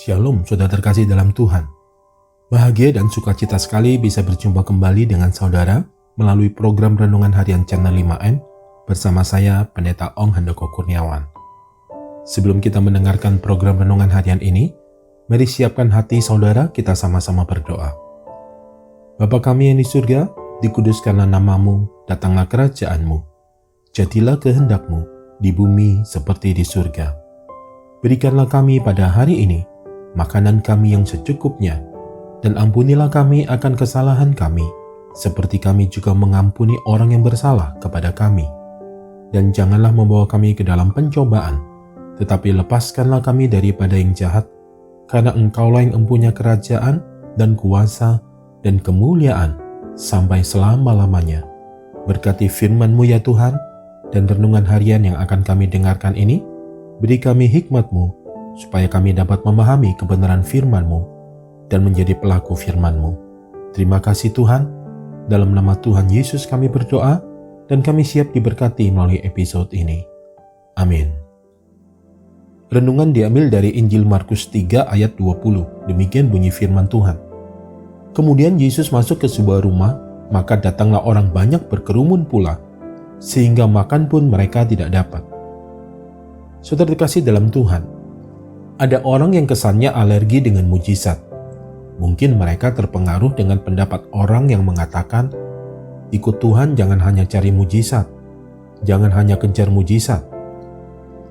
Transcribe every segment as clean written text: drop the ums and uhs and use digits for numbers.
Shalom, saudara terkasih dalam Tuhan. Bahagia dan sukacita sekali bisa berjumpa kembali dengan saudara melalui program Renungan Harian Channel 5M bersama saya, Pendeta Ong Handoko Kurniawan. Sebelum kita mendengarkan program Renungan Harian ini, mari siapkan hati saudara, kita sama-sama berdoa. Bapa kami yang di surga, dikuduskanlah namamu, datanglah kerajaanmu, jadilah kehendakmu di bumi seperti di surga. Berikanlah kami pada hari ini makanan kami yang secukupnya, dan ampunilah kami akan kesalahan kami, seperti kami juga mengampuni orang yang bersalah kepada kami. Dan janganlah membawa kami ke dalam pencobaan, tetapi lepaskanlah kami daripada yang jahat, karena Engkaulah yang empunya kerajaan dan kuasa dan kemuliaan sampai selama-lamanya. Berkati firman-Mu ya Tuhan, dan renungan harian yang akan kami dengarkan ini, beri kami hikmat-Mu, supaya kami dapat memahami kebenaran firman-Mu dan menjadi pelaku firman-Mu. Terima kasih Tuhan, dalam nama Tuhan Yesus kami berdoa, dan kami siap diberkati melalui episode ini. Amin. Renungan diambil dari Injil Markus 3 ayat 20, demikian bunyi firman Tuhan. Kemudian Yesus masuk ke sebuah rumah, maka datanglah orang banyak berkerumun pula, sehingga makan pun mereka tidak dapat. Saudara terkasih dalam Tuhan, ada orang yang kesannya alergi dengan mujizat. Mungkin mereka terpengaruh dengan pendapat orang yang mengatakan, ikut Tuhan jangan hanya cari mujizat, jangan hanya kejar mujizat.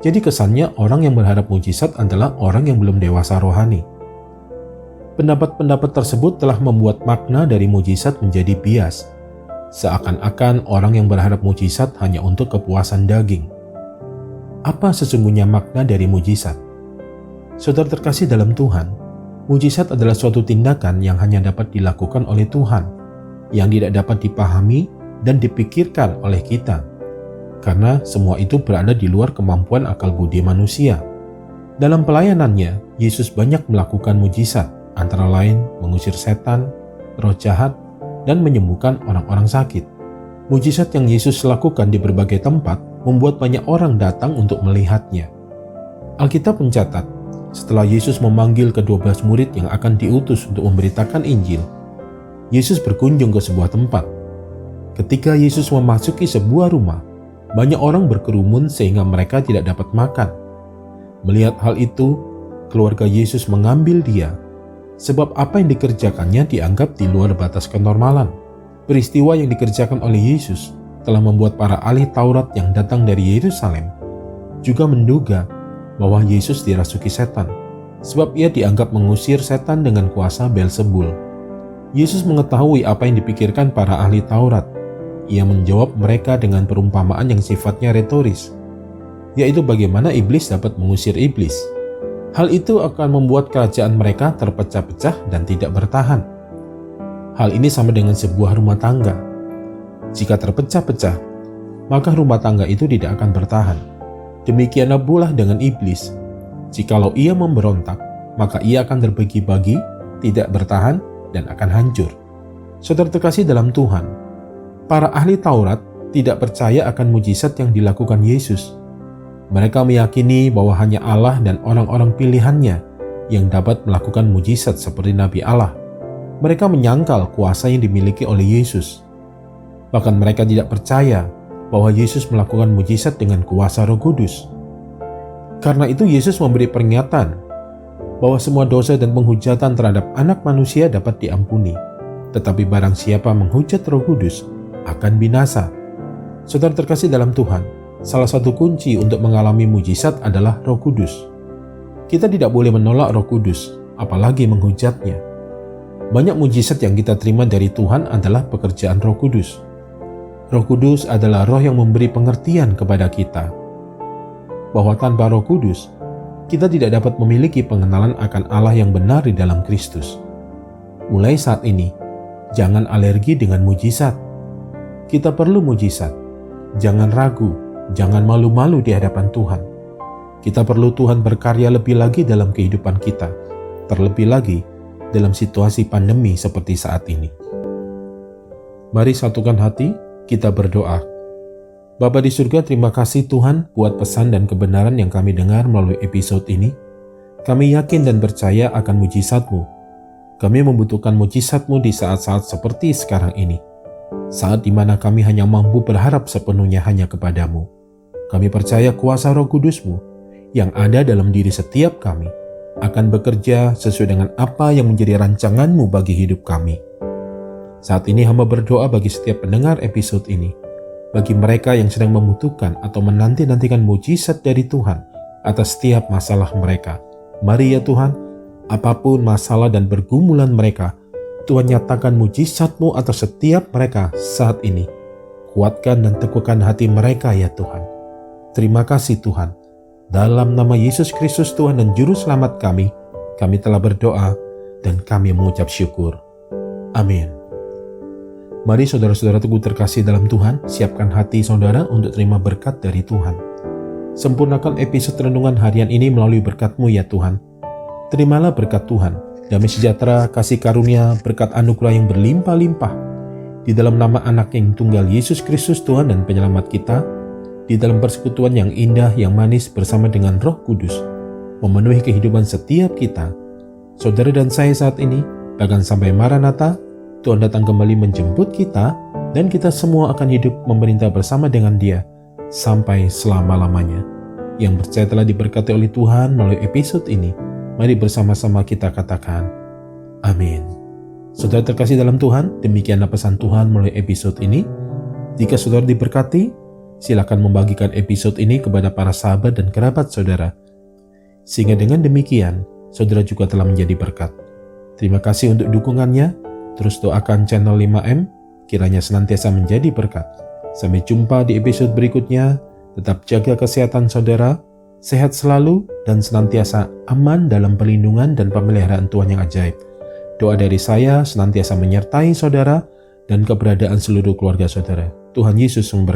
Jadi kesannya orang yang berharap mujizat adalah orang yang belum dewasa rohani. Pendapat-pendapat tersebut telah membuat makna dari mujizat menjadi bias, seakan-akan orang yang berharap mujizat hanya untuk kepuasan daging. Apa sesungguhnya makna dari mujizat? Saudara terkasih dalam Tuhan, mujizat adalah suatu tindakan yang hanya dapat dilakukan oleh Tuhan, yang tidak dapat dipahami dan dipikirkan oleh kita, karena semua itu berada di luar kemampuan akal budi manusia. Dalam pelayanannya, Yesus banyak melakukan mujizat, antara lain mengusir setan, roh jahat, dan menyembuhkan orang-orang sakit. Mujizat yang Yesus lakukan di berbagai tempat membuat banyak orang datang untuk melihatnya. Alkitab mencatat, setelah Yesus memanggil ke-12 murid yang akan diutus untuk memberitakan Injil, Yesus berkunjung ke sebuah tempat. Ketika Yesus memasuki sebuah rumah, banyak orang berkerumun sehingga mereka tidak dapat makan. Melihat hal itu, keluarga Yesus mengambil dia, sebab apa yang dikerjakannya dianggap di luar batas kenormalan. Peristiwa yang dikerjakan oleh Yesus telah membuat para ahli Taurat yang datang dari Yerusalem juga menduga bahwa Yesus dirasuki setan, sebab ia dianggap mengusir setan dengan kuasa Beelzebul. Yesus mengetahui apa yang dipikirkan para ahli Taurat. Ia menjawab mereka dengan perumpamaan yang sifatnya retoris, yaitu bagaimana iblis dapat mengusir iblis. Hal itu akan membuat kerajaan mereka terpecah-pecah dan tidak bertahan. Hal ini sama dengan sebuah rumah tangga. Jika terpecah-pecah, maka rumah tangga itu tidak akan bertahan. Demikianlah pula dengan iblis. Jikalau ia memberontak, maka ia akan terbagi-bagi, tidak bertahan, dan akan hancur. Saudara terkasih dalam Tuhan, para ahli Taurat tidak percaya akan mujizat yang dilakukan Yesus. Mereka meyakini bahwa hanya Allah dan orang-orang pilihannya yang dapat melakukan mujizat seperti Nabi Allah. Mereka menyangkal kuasa yang dimiliki oleh Yesus. Bahkan mereka tidak percaya bahwa Yesus melakukan mujizat dengan kuasa Roh Kudus. Karena itu Yesus memberi peringatan bahwa semua dosa dan penghujatan terhadap anak manusia dapat diampuni, tetapi barang siapa menghujat Roh Kudus akan binasa. Saudara terkasih dalam Tuhan, salah satu kunci untuk mengalami mujizat adalah Roh Kudus. Kita tidak boleh menolak Roh Kudus, apalagi menghujatnya. Banyak mujizat yang kita terima dari Tuhan adalah pekerjaan Roh Kudus. Roh Kudus adalah roh yang memberi pengertian kepada kita bahwa tanpa Roh Kudus, kita tidak dapat memiliki pengenalan akan Allah yang benar di dalam Kristus. Mulai saat ini, jangan alergi dengan mujizat. Kita perlu mujizat. Jangan ragu, jangan malu-malu di hadapan Tuhan. Kita perlu Tuhan berkarya lebih lagi dalam kehidupan kita, terlebih lagi dalam situasi pandemi seperti saat ini. Mari satukan hati, kita berdoa. Bapa di surga, terima kasih Tuhan buat pesan dan kebenaran yang kami dengar melalui episode ini. Kami yakin dan percaya akan mujizat-Mu. Kami membutuhkan mujizat-Mu di saat-saat seperti sekarang ini. Saat di mana kami hanya mampu berharap sepenuhnya hanya kepada-Mu. Kami percaya kuasa Roh Kudus-Mu yang ada dalam diri setiap kami akan bekerja sesuai dengan apa yang menjadi rancangan-Mu bagi hidup kami. Saat ini hamba berdoa bagi setiap pendengar episode ini, bagi mereka yang sedang membutuhkan atau menanti-nantikan mujizat dari Tuhan atas setiap masalah mereka. Mari ya Tuhan, apapun masalah dan pergumulan mereka, Tuhan nyatakan mujizat-Mu atas setiap mereka saat ini. Kuatkan dan teguhkan hati mereka ya Tuhan. Terima kasih Tuhan. Dalam nama Yesus Kristus Tuhan dan Juru Selamat kami telah berdoa dan kami mengucap syukur. Amin. Mari saudara-saudara teguh terkasih dalam Tuhan, siapkan hati saudara untuk terima berkat dari Tuhan. Sempurnakan episode renungan harian ini melalui berkat-Mu ya Tuhan. Terimalah berkat Tuhan, damai sejahtera, kasih karunia, berkat anugerah yang berlimpah-limpah. Di dalam nama anak yang tunggal Yesus Kristus Tuhan dan Penyelamat kita, di dalam persekutuan yang indah, yang manis bersama dengan Roh Kudus, memenuhi kehidupan setiap kita. Saudara dan saya saat ini, bahkan sampai Maranatha, Tuhan datang kembali menjemput kita, dan kita semua akan hidup memerintah bersama dengan Dia sampai selama-lamanya. Yang percaya telah diberkati oleh Tuhan melalui episode ini, mari bersama-sama kita katakan, amin. Saudara terkasih dalam Tuhan, demikianlah pesan Tuhan melalui episode ini. Jika saudara diberkati, silakan membagikan episode ini kepada para sahabat dan kerabat saudara. Sehingga dengan demikian, saudara juga telah menjadi berkat. Terima kasih untuk dukungannya. Terus doakan channel 5M, kiranya senantiasa menjadi berkat. Sampai jumpa di episode berikutnya. Tetap jaga kesehatan saudara, sehat selalu, dan senantiasa aman dalam perlindungan dan pemeliharaan Tuhan yang ajaib. Doa dari saya senantiasa menyertai saudara dan keberadaan seluruh keluarga saudara. Tuhan Yesus memberkati.